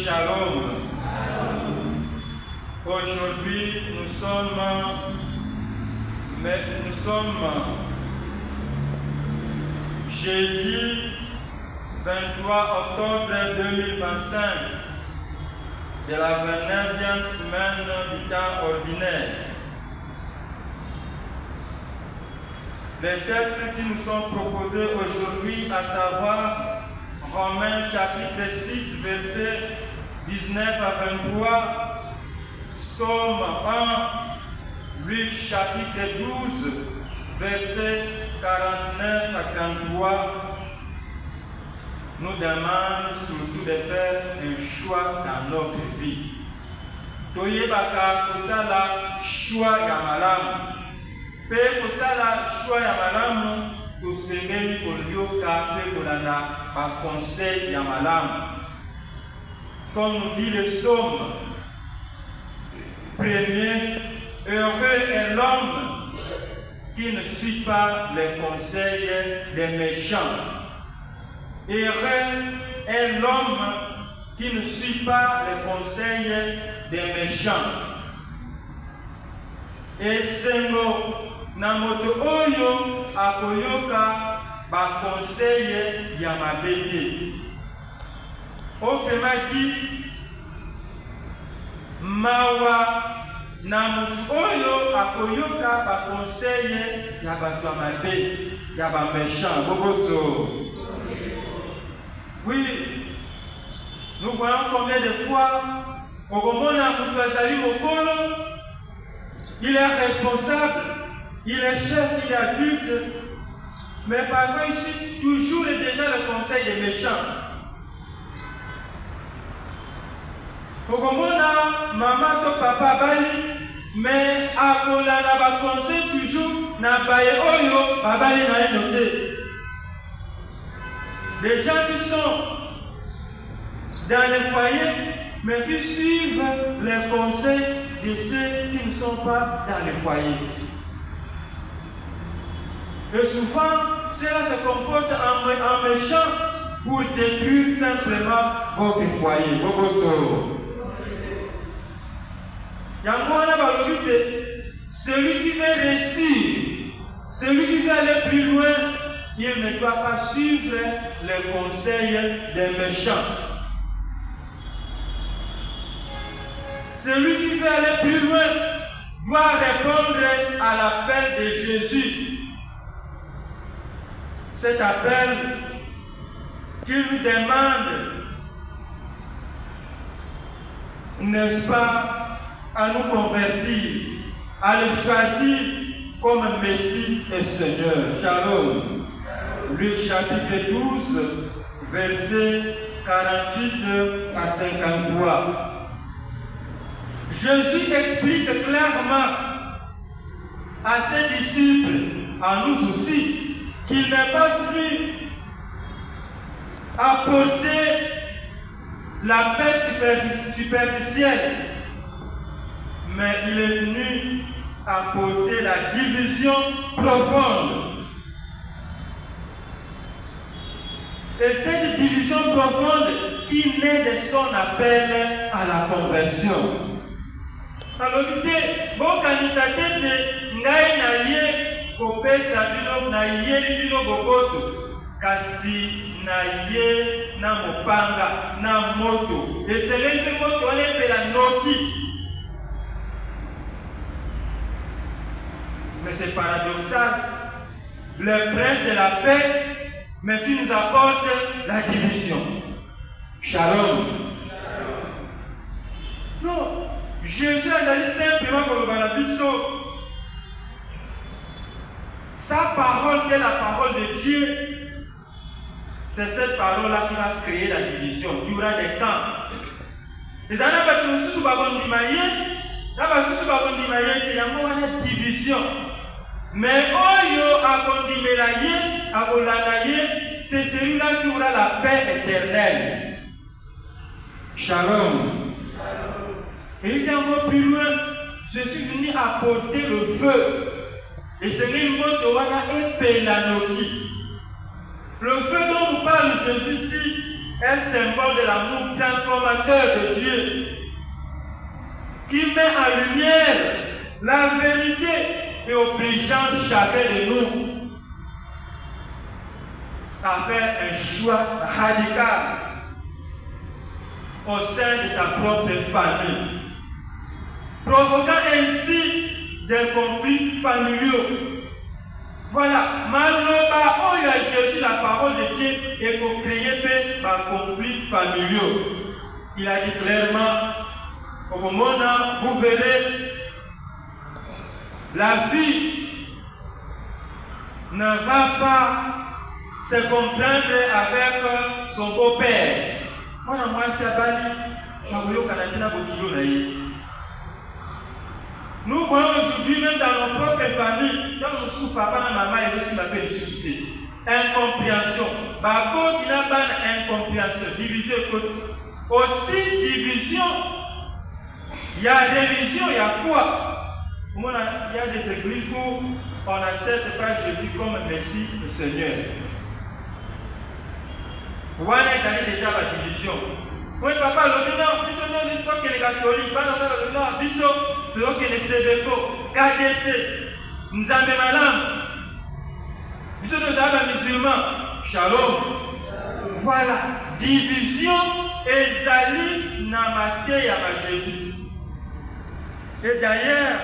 Shalom. Aujourd'hui, nous sommes jeudi 23 octobre 2025 de la 29e semaine du temps ordinaire. Les textes qui nous sont proposés aujourd'hui, à savoir Romains chapitre 6, versets 19 à 23, Psaume 1, Luc chapitre 12, versets 49 à 33, nous demandent surtout de faire un choix dans notre vie. Toyebaka kosala choix ya malamu. Pe kosala choix ya malamu, tosengeli kolioka pe kolanda ba conseil ya malamu. Comme nous dit le psaume premier, heureux est l'homme qui ne suit pas les conseils des méchants. Heureux est l'homme qui ne suit pas les conseils des méchants. Et sengo na moto oyo akoyoka ba conseil ya mabete. Autrement dit, mawa na moto oyo akoyoka ba conseil ya bato ya mabe, ya ba méchant. Boboto. Oui, nous voyons combien de fois au moment où il est responsable, il est chef, il est adulte, mais parfois il suit toujours et déjà le conseil des méchants. Au moment où maman ou papa bali, mais à kolala ba conseil toujours na baye oyo babali na noté. Des gens qui sont dans les foyers, mais qui suivent les conseils de ceux qui ne sont pas dans les foyers. Et souvent, cela se comporte en méchant pour détruire simplement votre foyer. Celui qui veut réussir, celui qui veut aller plus loin, il ne doit pas suivre les conseils des méchants. Celui qui veut aller plus loin doit répondre à l'appel de Jésus. Cet appel qu'il nous demande, n'est-ce pas, à nous convertir, à le choisir comme Messie et Seigneur. Shalom. Luc chapitre 12, versets 48 à 53. Jésus explique clairement à ses disciples, à nous aussi, qu'il n'est pas venu apporter la paix superficielle, mais il est venu apporter la division profonde. Et cette division profonde qui naît de son appel à la conversion. Alors, bon kanisa tete ngai na ye kopesa bino na ye bino bokoto kasi na ye na mopanga na moto eselenge moto olembela noki. Mais c'est paradoxal, le prince de la paix, mais qui nous apporte la division. Shalom. Non, Jésus a dit simplement comme le Bisso. Sa parole, qui est la parole de Dieu, c'est cette parole-là qui va créer la division durant des temps. Les années que nous sommes dans la division. Mais oyo akondimelaye, akolanaye, c'est celui-là qui aura la paix éternelle. Shalom. Et il est encore plus loin. Je suis venu apporter le feu. Et c'est une moto wana epelanoki. Le feu dont nous parle Jésus ici un symbole de l'amour transformateur de Dieu, qui met en lumière la vérité et obligeant chacun de nous à faire un choix radical au sein de sa propre famille, provoquant ainsi des conflits familiaux. Voilà, Maloba, on a Jésus la parole de Dieu et qu'on crée par conflits familiaux. Il a dit clairement, au moment où vous verrez, la vie ne va pas se comprendre avec son beau-père. Moi, c'est Bali, nous voyons aujourd'hui, même dans nos propres familles, dans nos sous papa et maman, ils aussi m'appellent suscité. Incompréhension. Babo qui n'a pas d'incompréhension. Division côté. Aussi division. Il y a religion, il y a foi. Il y a des églises où on n'accepte pas Jésus comme Messie le Seigneur. Voilà, il y a déjà la division. Oui, papa, le non, nous sommes les catholiques, non, biso, tu vois que les Sébeco, KDC, nous avons des malades, biso, nous avons des musulmans, shalom. Voilà, division et zali namate à Jésus. Et d'ailleurs,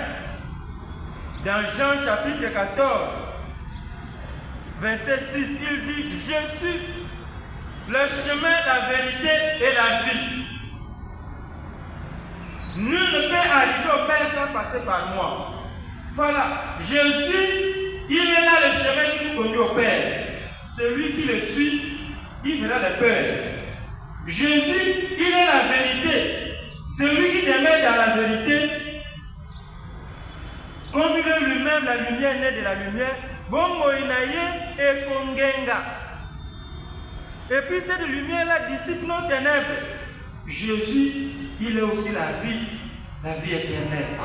dans Jean chapitre 14, verset 6, il dit, je suis le chemin, la vérité et la vie. Nul ne peut arriver au Père sans passer par moi. Voilà, Jésus, il est là le chemin qui nous conduit au Père. Celui qui le suit, il verra le Père. Jésus, il est la vérité. Celui qui demeure dans la vérité, comme il est lui-même la lumière née de la lumière, Bongo Inaye et Kongenga. Et puis cette lumière-là dissipe nos ténèbres. Jésus, il est aussi la vie éternelle.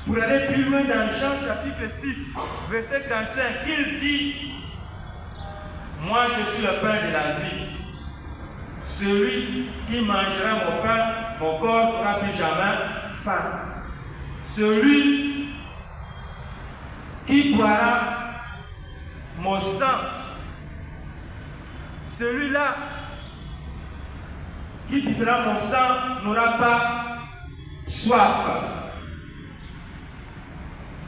Pour aller plus loin dans Jean chapitre 6, verset 35, il dit, moi je suis le pain de la vie. Celui qui mangera mon pain, mon corps n'aura plus jamais faim. Celui qui boira mon sang, celui-là qui buvera mon sang n'aura pas soif.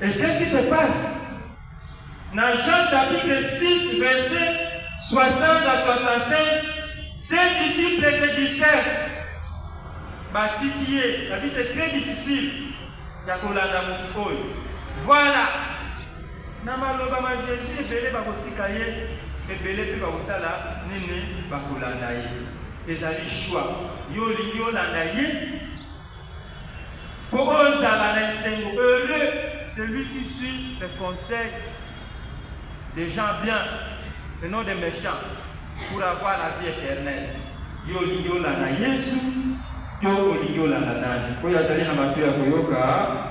Et qu'est-ce qui se passe? Dans Jean chapitre 6, verset 60 à 65, ces disciples se dispersent. Batikié, la vie c'est très difficile. Voilà. Namaloba Jésus est belé bakotikaye. Ebele pe bakosala nene bakolanda ye ezali choix yo lingi olanda ye po ozala na esengo. Heureux celui qui suit le conseil des gens bien et non des méchants pour avoir la vie éternelle. Yo lingi olanda Yesu yo olingi olanda nani? Ko yazali na mato ya koyoka